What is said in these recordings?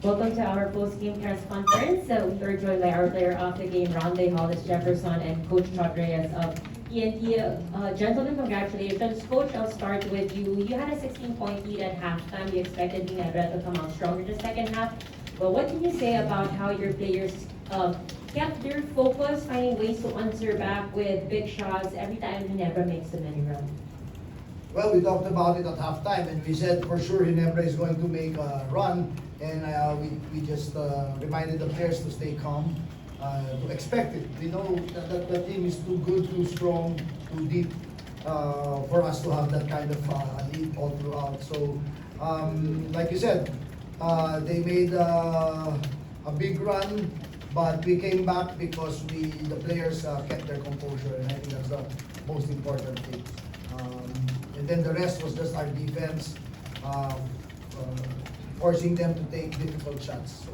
Welcome to our post-game press conference. We are joined by our player of the game, Rondae Hollis-Jefferson, and Coach Chot Reyes of PNP. Gentlemen, congratulations. Coach, I'll start with you. You had a 16-point lead at halftime. You expected Ginebra to come out stronger the second half. Well, what can you say about how your players kept their focus, finding ways to answer back with big shots every time Ginebra makes the mini run? Well, we talked about it at halftime, and we said for sure Ginebra is going to make a run, and we just reminded the players to stay calm, to expect it. We know that the team is too good, too strong, too deep for us to have that kind of lead all throughout. So, like you said, they made a big run, but we came back because the players kept their composure, and I think that's the most important thing. And then the rest was just our defense, forcing them to take difficult shots. So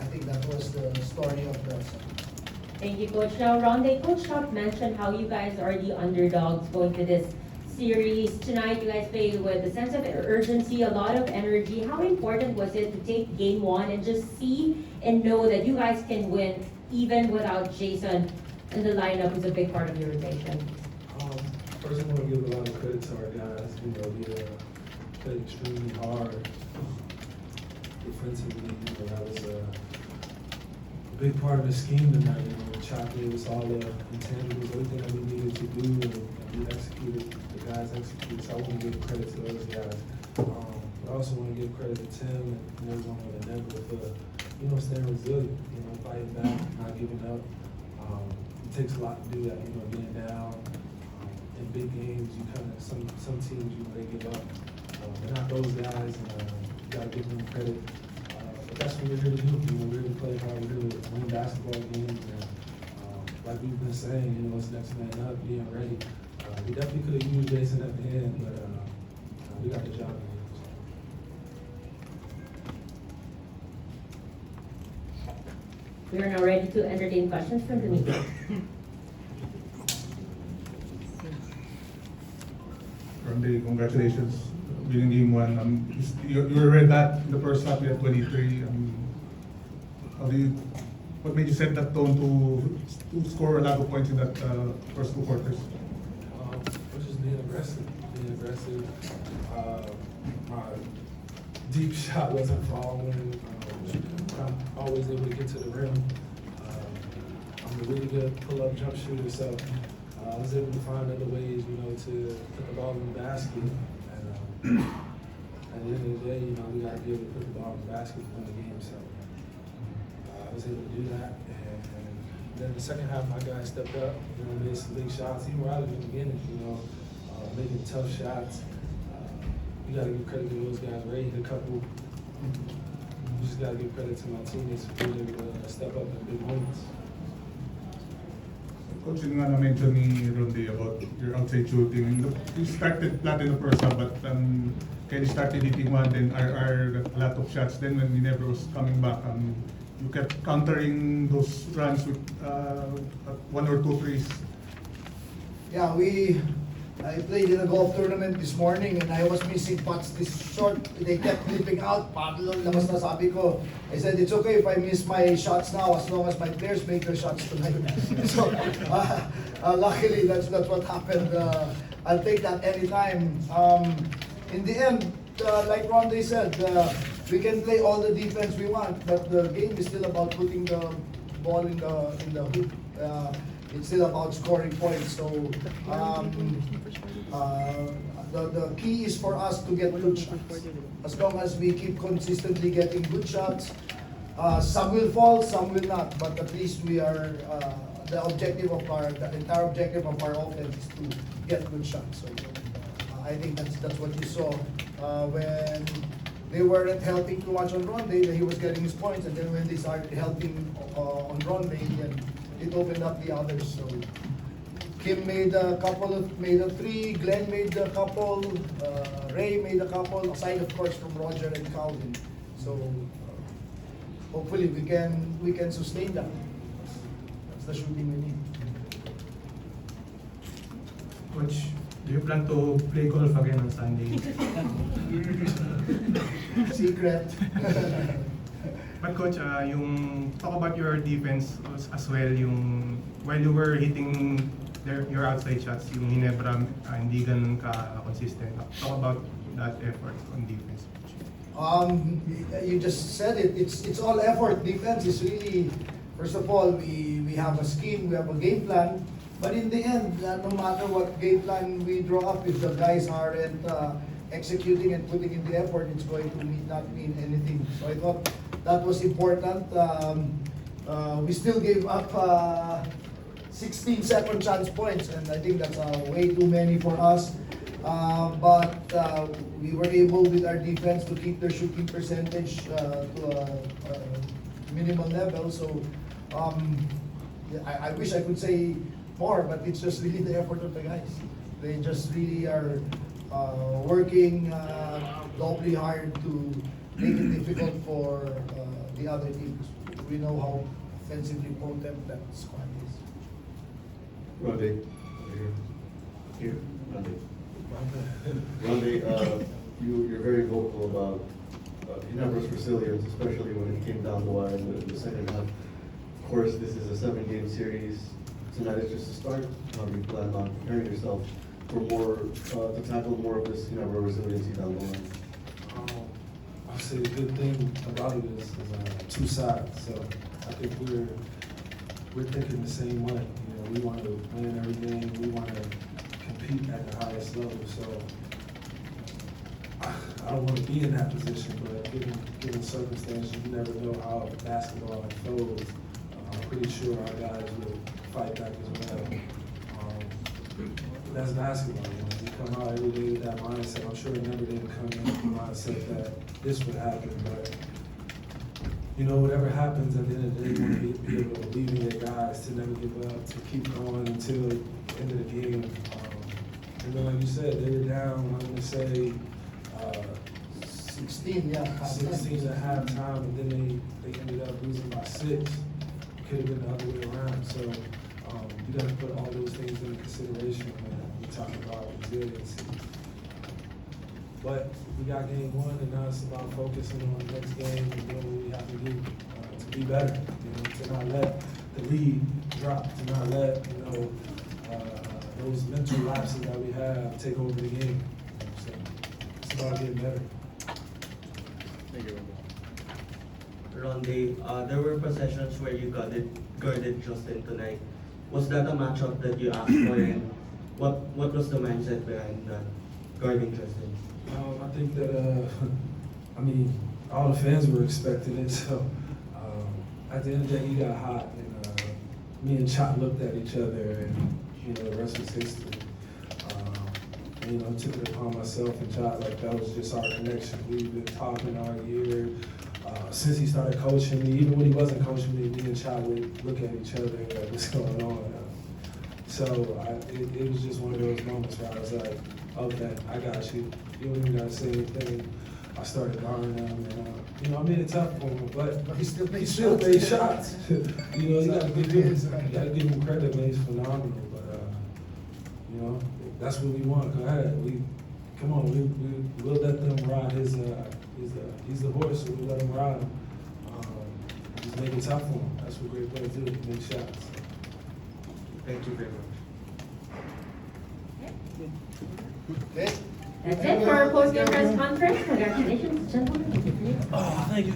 I think that was the story of the second. Thank you, Coach. Now, Rondae, Coach Chot mentioned how you guys are the underdogs going to this series. Tonight, you guys play with a sense of urgency, a lot of energy. How important was it to take game one and just see and know that you guys can win even without Jason in the lineup, who's a big part of your rotation? First, I want to give a lot of credit to our guys. We played extremely hard defensively. That was a big part of the scheme tonight. Chot gave us all the intangibles, everything that we needed to do, and we executed. The guys executed. So I want to give credit to those guys. But I also want to give credit to Tim and everyone with Ginebra for staying resilient. Fighting back, not giving up. It takes a lot to do that. Being down. In big games, you kind of some teams they give up. They're not those guys, and you got to give them credit. But that's what we're here to do. We're here to play hard. We're here to win basketball games, and like we've been saying, it's next man up, being ready. We definitely could have used Jason at the end, but we got the job done. We are now ready to entertain questions from the media. Rondae, congratulations winning game one. You were that in the first half, you had 23. What made you set that tone to score a lot of points in that first two quarters? We're just being aggressive. My deep shot wasn't falling. I'm always able to get to the rim. I'm a really good pull-up jump shooter, so I was able to find other ways, to put the ball in the basket. And at the end of the day, we got to be able to put the ball in the basket to win the game. So I was able to do that. And then the second half, my guys stepped up, made some big shots. Even right at the beginning, making tough shots. You got to give credit to those guys. Ray hit a couple. You just got to give credit to my teammates for being able to step up in big moments. Coach, yung nga na-mention ni Rondae about your outside shooting. You started flat in the first half, but Kenny started hitting one, then RR got a lot of shots. Then when Ginebra was coming back, you kept countering those runs with one or two threes. Yeah, I played in a golf tournament this morning, and I was missing putts this short. They kept flipping out. Labas na sabi ko. I said, it's okay if I miss my shots now as long as my players make their shots tonight. So, luckily, that's what happened. I'll take that anytime. In the end, like Rondae said, we can play all the defense we want, but the game is still about putting the ball in the hoop. It's still about scoring points. So the key is for us to get good shots. As long as we keep consistently getting good shots, some will fall, some will not. But at least we are the entire objective of our offense is to get good shots. So I think that's what you saw when they weren't helping too much on Rondae. He was getting his points, and then when they started helping on Rondae, then it opened up the others. So Kim made a three, Glenn made a couple, Ray made a couple, aside of course from Roger and Calvin. So hopefully we can sustain that. That's the shooting we need. Coach, do you plan to play golf again on Sunday? Secret. But coach, talk about your defense as well. Yung while you were hitting your outside shots, yung Ginebra hindi ganun ka-consistent. Talk about that effort on defense. You just said it. It's all effort. Defense is really, first of all, we have a scheme, we have a game plan. But in the end, no matter what game plan we draw up, if the guys aren't executing and putting in the effort, it's going to not mean anything. So I thought that was important. We still gave up 16 second chance points, and I think that's way too many for us. But we were able with our defense to keep their shooting percentage to a minimal level. So I wish I could say more, but it's just really the effort of the guys. They just really are working doubly hard to make it difficult for the other teams. We know how offensively potent that squad is. Rondae, here. Rondae, you're very vocal about Ginebra's resilience, especially when it came down the wire in the second half. Of course, this is a 7-game series. Tonight is just a start. How do you plan on preparing yourself for more, to tackle more of this Ginebra resiliency down the line? I'll say the good thing about it is two sides. So I think we're thinking the same way. You know, we want to win every game. We want to compete at the highest level. So I don't want to be in that position, but given circumstances, you never know how basketball unfolds. I'm pretty sure our guys will fight back as well. That's basketball. You know, we come out every day with that mindset. I'm sure Ginebra didn't come in with the mindset that this would happen, but you know, whatever happens at the end of the day, you want to be able to believe in your guys, to never give up, to keep going until the end of the game. And then, like you said, they were down, I'm going to say, 16, yeah. 16 at halftime, and then they ended up losing by 6. It could have been the other way around. So you got to put all those things into consideration when we talk about resiliency. But we got game 1, and now it's about focusing on the next game and doing what we have to do to be better. You know, to not let the lead drop, to not let those mental lapses that we have take over the game. So it's about getting better. Thank you, Rondae, there were possessions where you guarded Justin tonight. Was that a matchup that you asked for, and what was the mindset behind that, guarding Justin? I think that, all the fans were expecting it, so at the end of the day, he got hot, and me and Chot looked at each other, and, you know, the rest was history. You know, I took it upon myself and Chot, like, that was just our connection. We've been talking all year. Since he started coaching me, even when he wasn't coaching me and Chot would look at each other and like, what's going on? So it was just one of those moments where I was like, okay, I got you. You don't even got to say anything. I started guarding him, and you know, I made it tough for him, but But he still made shots. You know, you got to give him credit, man. He's phenomenal. But you know, that's what we want. Go ahead, come on. We'll let them ride his. He's the horse, so we let him ride him. Just make it tough for him. That's what great players do. Make shots. Thank you very much. Okay. That's it for our post-game press conference. Congratulations, gentlemen. Oh, thank you.